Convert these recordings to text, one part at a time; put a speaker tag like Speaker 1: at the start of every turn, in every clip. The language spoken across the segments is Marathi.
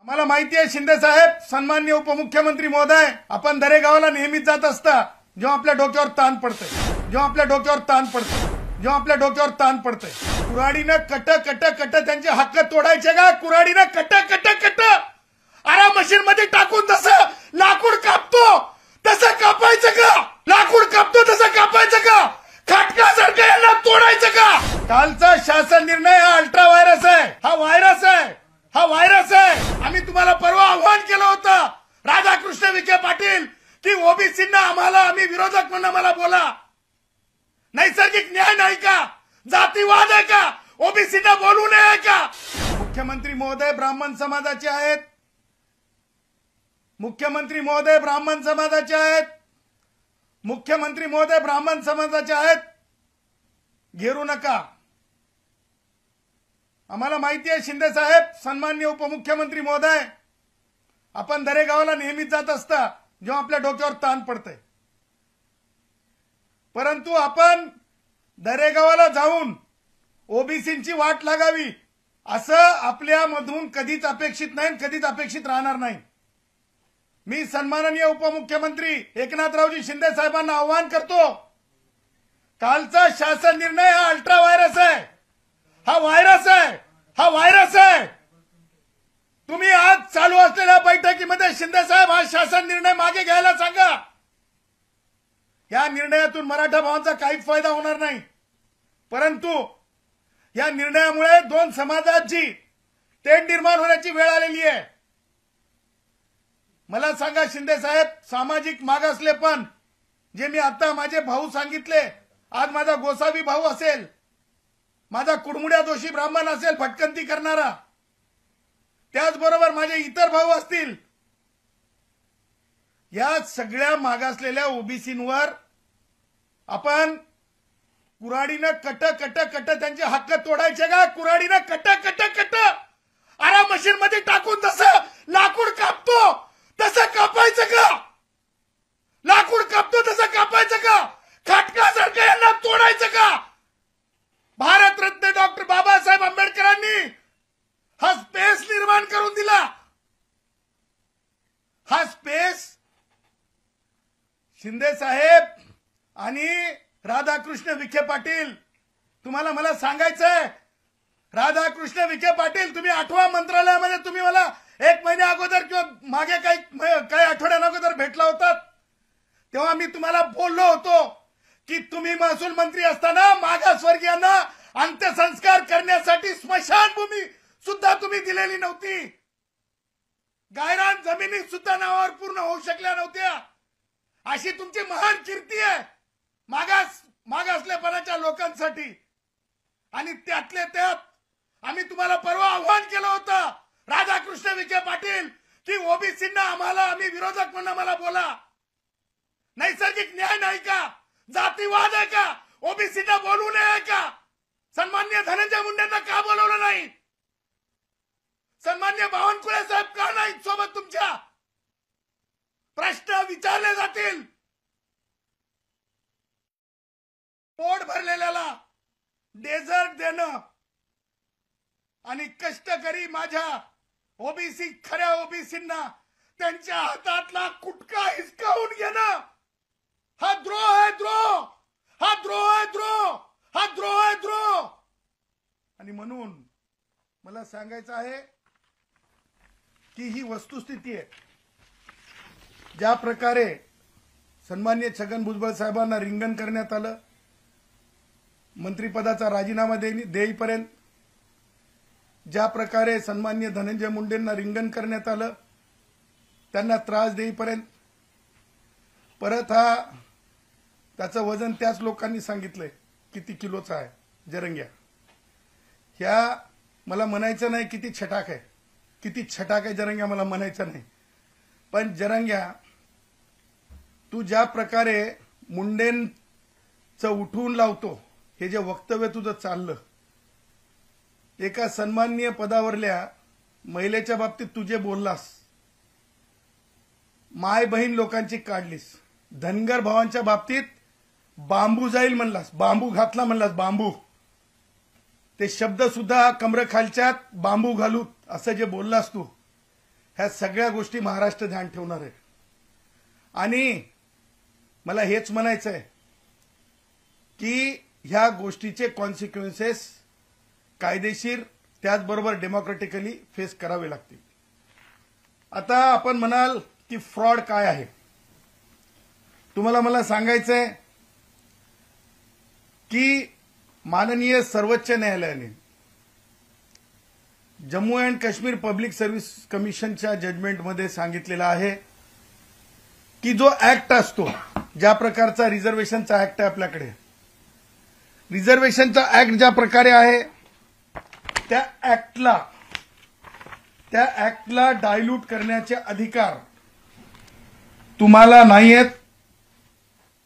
Speaker 1: आम्हाला माहिती आहे शिंदे साहेब, सन्माननीय उपमुख्यमंत्री महोदय, आपण दरेगावला नेहमीच जात असता जेव्हा आपल्या डोक्यावर ताण पडतंय, कुऱ्हाडीनं कट त्यांचे हक्क तोडायचे का? कुऱ्हाडीनं कट आरा मशीन मध्ये टाकून जसं लाकूड कापतो तसं कापायचं का? खाटकासारखं यांना तोडायचं का? कालचा शासन निर्णय हा अल्ट्रा व्हायरस आहे, हा व्हायरस आहे. आम्ही तुम्हाला परवा आव्हान केलं होतं राधाकृष्ण विखे पाटील की ओबीसींना आम्ही विरोधक म्हणून आम्हाला बोला. नैसर्गिक न्याय नाही का? जातीवाद आहे का? ओबीसींना बोलू नये का? मुख्यमंत्री महोदय ब्राह्मण समाजाचे आहेत. मुख्यमंत्री महोदय ब्राह्मण समाजाचे आहेत. घेरू नका. आम्हाला माहिती आहे शिंदे साहेब, सन्माननीय उपमुख्यमंत्री महोदय, आपण दरेगावला नेहमीच जात असता जेव्हा आपल्या डोक्यावर ताण पडतंय. परंतु आपण दरेगावाला जाऊन ओबीसींची वाट लागावी असं आपल्यामधून कधीच अपेक्षित नाही, कधीच अपेक्षित राहणार नाही. मी सन्माननीय उपमुख्यमंत्री एकनाथरावजी शिंदे साहेबांना आवाहन करतो, कालचा शासन निर्णय हा अल्ट्रा व्हायरस आहे, हा व्हायरस आहे. तुम्ही आज चालू असलेल्या बैठकीमध्ये शिंदे साहेब हा शासन निर्णय मागे घ्यायला सांगा. या निर्णयातून मराठा भावांचा काहीच फायदा होणार नाही, परंतु या निर्णयामुळे दोन समाजाची तेढ निर्माण होण्याची वेळ आलेली आहे. मला सांगा शिंदे साहेब, सामाजिक मागासलेपण जे मी आता माझे भाऊ सांगितले, आज माझा गोसावी भाऊ असेल, माझा कुडमुड्या दोषी ब्राह्मण असेल भटकंती करणारा, त्याचबरोबर माझे इतर भाऊ असतील, या सगळ्या मागासलेल्या ओबीसींवर आपण कुऱ्हाडीनं कट त्यांचे हक्क तोडायचे का? कुऱ्हाडीनं कट आरा मशीन मध्ये टाकून जसं लाकूड कापतो तसं कापायचं का? खाटकासारखं यांना तोडायचं का? भारतरत्न डॉक्टर बाबासाहेब आंबेडकरांनी हा स्पेस निर्माण करून दिला. हा स्पेस शिंदे साहेब आणि राधाकृष्ण विखे पाटील, तुम्हाला मला सांगायचंय, राधाकृष्ण विखे पाटील, तुम्ही 8व्या मंत्रालयामध्ये तुम्ही मला 1 महिन्या अगोदर किंवा मागे काही आठवड्यांअगोदर भेटला होतात, तेव्हा मी तुम्हाला बोललो होतो की तुम्ही महसूल मंत्री असताना मागासवर्गीयांना अंत्यसंस्कार करण्यासाठी स्मशानभूमी सुद्धा तुम्ही दिलेली नव्हती. गायरान जमिनी सुद्धा नावावर पूर्ण होऊ शकल्या नव्हत्या. अशी तुमची महान कीर्ती आहे मागासलेपणाच्या लोकांसाठी. आणि त्यातले त्यात आम्ही तुम्हाला परवा आव्हान केलं होतं राधाकृष्ण विखे पाटील की ओबीसींना आम्ही विरोधक म्हणून आम्हाला बोला. नैसर्गिक न्याय नाही का? जातीवाद आहे का? ओबीसींना बोलू नये का? सन्माननीय धनंजय मुंडेंना का बोलवलं नाही? सन्माननीय बावनकुळे साहेब का नाही सोबत तुमच्या? प्रश्न विचारले जातील. पोट भरलेल्याला डेझर्ट देणं आणि कष्टकरी माझ्या खऱ्या ओबीसींना त्यांच्या हातातला कुटका हिसकावून घेणं हा द्रोह आहे. आणि म्हणून मला सांगायचं आहे की ही वस्तुस्थिती आहे. ज्या प्रकारे सन्माननीय छगन भुजबळ साहेबांना रिंगण करण्यात आलं, मंत्रिपदाचा राजीनामा देईपर्यंत, ज्या प्रकारे सन्माननीय धनंजय मुंडेंना रिंगण करण्यात आलं, त्यांना त्रास देईपर्यंत, परत त्याचं वजन त्याच लोकांनी सांगितलंय किती किलोचा आहे. जरंग्या ह्या मला म्हणायचं नाही किती छटाक आहे जरंग्या, मला म्हणायचं नाही, पण जरंग्या, तू ज्या प्रकारे मुंडेंचं उठवून लावतो, हे जे वक्तव्य तुझं चाललं, एका सन्माननीय पदावरल्या महिलेच्या बाबतीत तुझे बोललास, माय बहीण लोकांची काढलीस, धनगर भावांच्या बाबतीत बांबू जाईल म्हणलास, बांबू घातला म्हणलास, बांबू, ते शब्द सुद्धा कमर खालच्यात बांबू घालू असं जे बोललास तू, ह्या सगळ्या गोष्टी महाराष्ट्र ध्यान ठेवणार आहे. आणि मला हेच म्हणायचं आहे की ह्या गोष्टीचे कॉन्सिक्वेन्सेस कायदेशीर त्याचबरोबर डेमोक्रेटिकली फेस करावे लागतील. आता आपण म्हणाल की फ्रॉड काय आहे. तुम्हाला मला सांगायचंय की माननीय सर्वोच्च न्यायालयाने Jammu and Kashmir public service कमिशनच्या जजमेंटमध्ये सांगितलेलं आहे की जो ऍक्ट असतो, ज्या प्रकारचा रिझर्वेशनचा ऍक्ट आहे आपल्याकडे, रिझर्वेशनचा ऍक्ट ज्या प्रकारे आहे त्या ऍक्टला डायल्यूट करण्याचे अधिकार तुम्हाला नाही आहेत.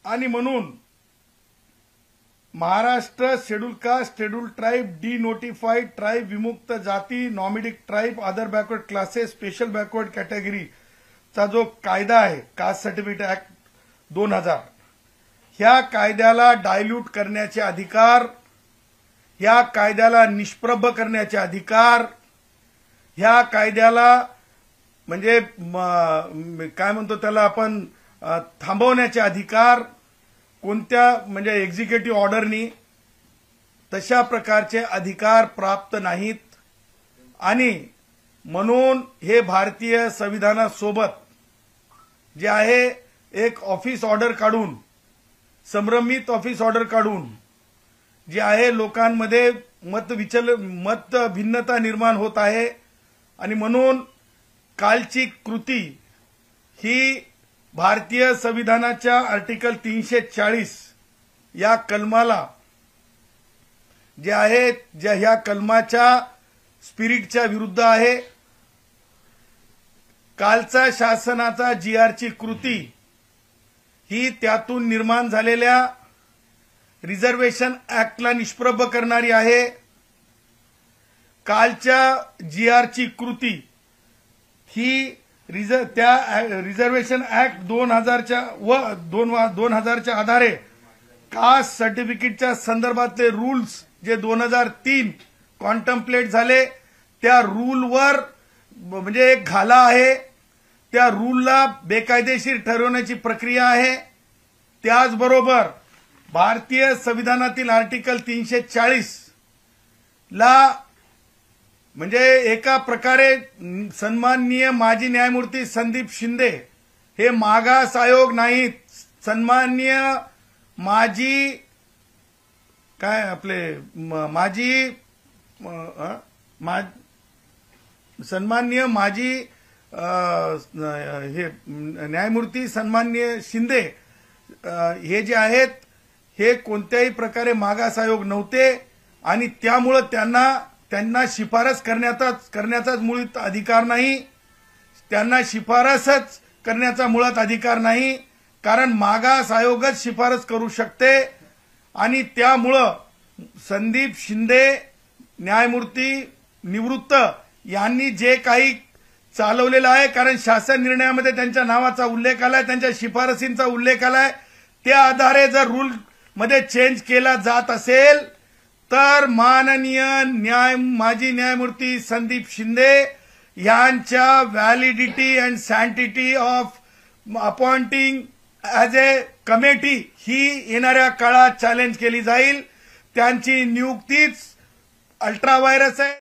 Speaker 1: आणि म्हणून Maharashtra scheduled caste, scheduled tribe, denotified tribe, विमुक्त जाती, nomadic tribe, other backward classes, special backward कॅटेगरीचा जो कायदा आहे, कास्ट सर्टिफिकेट ऍक्ट 2000, ह्या कायद्याला डायल्यूट करण्याचे अधिकार, ह्या कायद्याला निष्प्रभ करण्याचे अधिकार, ह्या कायद्याला म्हणजे काय म्हणतो त्याला आपण थांबवण्याचे अधिकार कोणत्या म्हणजे एक्झिक्युटिव्ह ऑर्डरनी तशा प्रकारचे अधिकार प्राप्त नाहीत. आणि म्हणून हे भारतीय संविधानासोबत जे आहे एक ऑफिस ऑर्डर काढून, संभ्रमित ऑफिस ऑर्डर काढून जे आहे लोकांमध्ये मत भिन्नता निर्माण होत आहे. आणि म्हणून कालची कृती ही भारतीय संविधानाच्या आर्टिकल 340 या कलमाला जे आहे, ज्या ह्या कलमाच्या स्पिरिटच्या विरुद्ध आहे. कालचा शासनाचा GRची कृती ही त्यातून निर्माण झालेल्या रिझर्वेशन ऍक्टला निष्प्रभ करणारी आहे. कालच्या GRची कृती ही त्या रिझर्वेशन ऍक्ट 2000च्या आधारे कास्ट सर्टिफिकेटच्या संदर्भातले रूल्स जे 2003 कॉन्टम्प्लेट झाले, त्या रूलवर म्हणजे एक घाला आहे, त्या रूलला बेकायदेशीर ठरवण्याची प्रक्रिया आहे. त्याचबरोबर भारतीय संविधानातील आर्टिकल 340 ला म्हणजे एका प्रकारे सन्माननीय माजी न्यायमूर्ती संदीप शिंदे हे मागास आयोग नाहीत, सन्माननीय माजी काय आपले माजी सन्माननीय माजी हे न्यायमूर्ती सन्माननीय शिंदे हे जे आहेत हे कोणत्याही प्रकारे मागास आयोग नव्हते. आणि त्यामुळे त्यांना शिफारस करण्याचाच मुळात अधिकार नाही. त्यांना शिफारसच करण्याचा मुळात अधिकार नाही, कारण मागास आयोगच शिफारस करू शकते. आणि त्यामुळं संदीप शिंदे न्यायमूर्ती निवृत्त यांनी जे काही चालवलेलं आहे, कारण शासन निर्णयामध्ये त्यांच्या नावाचा उल्लेख आलाय, त्यांच्या शिफारसींचा उल्लेख आलाय, त्या आधारे जर रूल मध्ये चेंज केला जात असेल तर माननीय माजी न्यायमूर्ती संदीप शिंदे यांच्या validity and sanctity of appointing as a committee ही येणाऱ्या काळात चॅलेंज केली जाईल. त्यांची नियुक्तीच अल्ट्रा व्हायरस आहे.